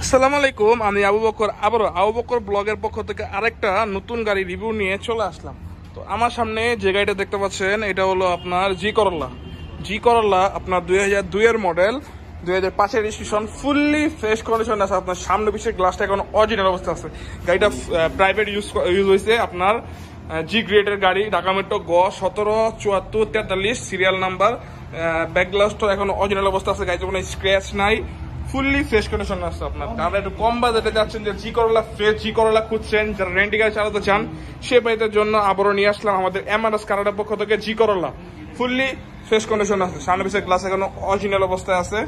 আসসালামু আলাইকুম, আমি আবু বকর আবারও আবু বকর ব্লগের পক্ষ থেকে আরেকটা নতুন গাড়ি রিভিউ নিয়ে চলে আসলাম। তো আমার সামনে যে গাড়িটা দেখতে পাচ্ছেন এটা হলো আপনার জি করোলা আপনার 2002 এর মডেল, 2005 এর রেজিস্ট্রেশন, ফুললি ফ্রেশ কন্ডিশন আছে। আপনার সামনে পিছের গ্লাসটা এখন অরিজিনাল অবস্থা আছে। গাড়িটা প্রাইভেট ইউজ হয়েছে। আপনার জি গ্রেডের গাড়ি, ঢাকা মেট্রো গ 177443 সিরিয়াল নাম্বার। ব্যাক গ্লাসটা এখন অরিজিনাল অবস্থা আছে। গাড়িতে কোনো স্ক্র্যাচ নাই, ফুললি ফ্রেশ কন্ডিশন আছে। আপনার যারা একটু কম বাজেটে যাচ্ছেন, যে জি করোলা ফ্রেশ জি করোলা খুঁজছেন, যারা রেন্টি গাড়ি চালাতে চান, সে বাড়িতে জন্য আবারও নিয়ে আসলাম আমাদের এমআরএস কানাডার পক্ষ থেকে জি করোলা। ফুললি ফ্রেশ কন্ডিশন আছে, সামনে পিছের গ্লাস এখন অরিজিনাল অবস্থায় আছে।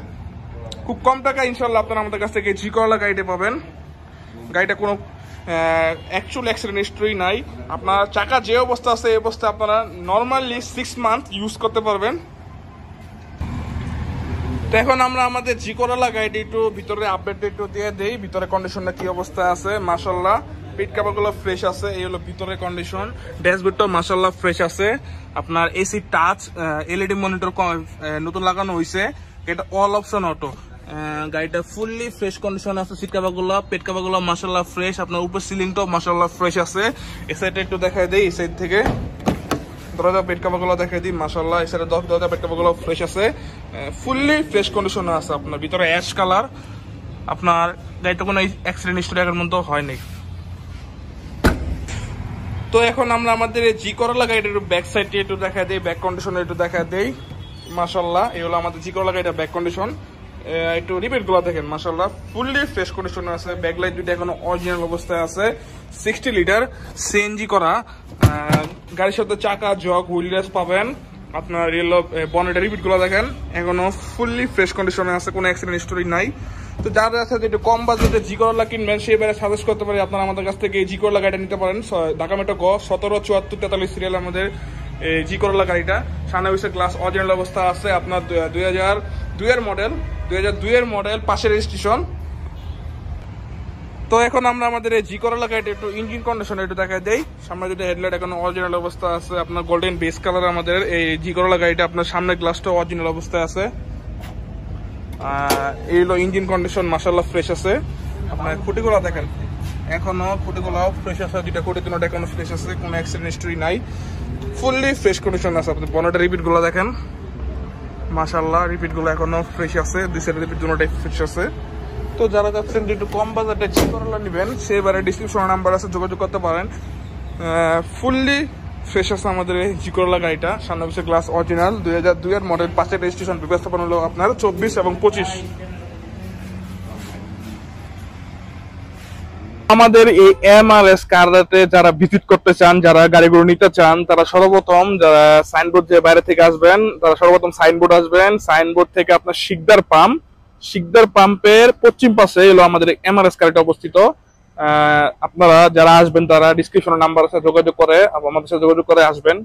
খুব কম টাকা ইনশাল্লাহ আপনারা আমাদের কাছ থেকে জি করোলা গাড়িটা পাবেন। গাড়িটা কোনো অ্যাকচুয়াল অ্যাক্সিডেন্ট হিস্ট্রি নাই। আপনার চাকা যে অবস্থা আছে এই অবস্থায় আপনারা নর্মালি 6 মান্থ ইউজ করতে পারবেন। তো এখন আমরা আমাদের জি করোলা গাড়িটি একটু ভিতরে আপডেট একটু দিয়ে দেই, ভিতরে কন্ডিশনটা কি অবস্থায় আছে। মাশাআল্লাহ পিট কাভারগুলো ফ্রেশ আছে, এই হলো ভিতরে কন্ডিশন। ড্যাশবোর্ডটাও মাশাআল্লাহ ফ্রেশ আছে। আপনার এসি টাচ, এলইডি মনিটর নতুন লাগানো হয়েছে। এটা অল অপশন অটো। গাড়িটা ফুললি ফ্রেশ কন্ডিশন আছে। সিট কাভারগুলো, পেট কাভারগুলো মাশাআল্লাহ ফ্রেশ। আপনার উপর সিলিংটাও মাশাআল্লাহ ফ্রেশ আছে। এই সাইডটা একটু দেখাই দেই, এই সাইড থেকে দরজা পেট কাভারগুলো দেখাই দিই। মাশাআল্লাহ এই সাইডে দরজা পেট কাভারগুলো ফ্রেশ আছে, ফুললি ফ্রেশ কন্ডিশনে আছে। আপনার ভিতরে অ্যাশ কালার। আপনার গাড়িটা কোনো অ্যাক্সিডেন্ট হিস্টরি আগের মতো হয়নি। তো এখন আমরা আমাদের জি করোলা গাড়িটা একটু ব্যাক সাইডে একটু দেখা দেই, ব্যাক কন্ডিশনে একটু দেখা দেই। মাশাআল্লাহ এই হলো আমাদের জি করোলা গাড়িটা ব্যাক কন্ডিশন। একটু রিপিট গুলো দেখেন, মাশাআল্লাহ ফুললি ফ্রেশ কন্ডিশনে আছে। ব্যাকলাইট দুইটা এখনো অরিজিনাল অবস্থায় আছে। 60 লিটার সিএনজি করা। গাড়ির সাথে চাকা, জগ, হুইল রেস পাবেন। আপনার রেলো বনেটের রিপিট গুলো দেখেন, এখনো ফুললি ফ্রেশ কন্ডিশনে আছে, কোনো অ্যাক্সিডেন্ট হিস্টোরি নাই। তো যাদের আছে একটু কম বাজেটে জি করোলা কিনবেন, সেই বেড়ে সাজেস্ট করতে পারি আপনারা আমাদের কাছ থেকে এই জি করোলা গাড়িটা নিতে পারেন। ঢাকা মেট্রো গ 177443 সিরিয়াল আমাদের জি করোলা গাড়িটা। সামনে পিছের গ্লাস অরিজিনাল অবস্থা আছে। আপনার 2002 এর মডেল, 2002 এর মডেল, পাশের রেজিস্ট্রেশন। তো এখন আমরা আমাদের এই জি করোলা গাড়িটা একটু ইঞ্জিন কন্ডিশন একটু দেখা দেই। সামনে যেটা হেডলাইট এখন অরিজিনাল অবস্থা আছে। আপনার গোল্ডেন বেস কালার আমাদের এই জি করোলা গাড়িটা। আপনার সামনের গ্লাসটা অরিজিনাল অবস্থায় আছে। এই হলো ইঞ্জিন কন্ডিশন, মাশাআল্লাহ ফ্রেশ আছে। আপনার খুঁটিগুলো দেখেন, এখনো খুঁটিগুলো ফ্রেশ আছে। দুইটা খুঁটি তিনটা এখনো ফ্রেশ আছে, কোনো অ্যাক্সিডেন্ট হিস্টরি নাই, ফুললি ফ্রেশ কন্ডিশন আছে। আপনার বনেটের রিপিট গুলো দেখেন, মাশাআল্লাহ রিপিট গুলো এখনো ফ্রেশ আছে। দুই সাইডের রিপিট দুটোটাই ফ্রেশ আছে। তো যারা যাচ্ছেন যে একটু কম বাজেটে জি করোলা নেবেন, সেবারে ডিসক্রিপশনে নাম্বার আছে, যোগাযোগ করতে পারেন। ফুললি ফ্রেশ আছে আমাদের এই জি করোলা গাড়িটা। সামনে পিছে গ্লাস অরিজিনাল, 2002 এর মডেল, পাশের রেজিস্ট্রেশন। ব্যবস্থাপনা হলো আপনার 24 এবং 25। আমাদের এই এমআরএস কারতে যারা ভিজিট করতে চান, যারা গাড়িগুলো নিতে চান, তারা সর্বপ্রথম যারা সাইনবোর্ড যে বাইরে থেকে আসবেন, তারা সর্বপ্রথম সাইনবোর্ড আসবেন। সাইনবোর্ড থেকে আপনার শিকদার পাম্পের পশ্চিম পাশে এলো আমাদের এমআরএস কারটা অবস্থিত। আপনারা যারা আসবেন তারা ডিসক্রিপশনে নাম্বার আছে, যোগাযোগ করে আমাদের সাথে যোগাযোগ করে আসবেন।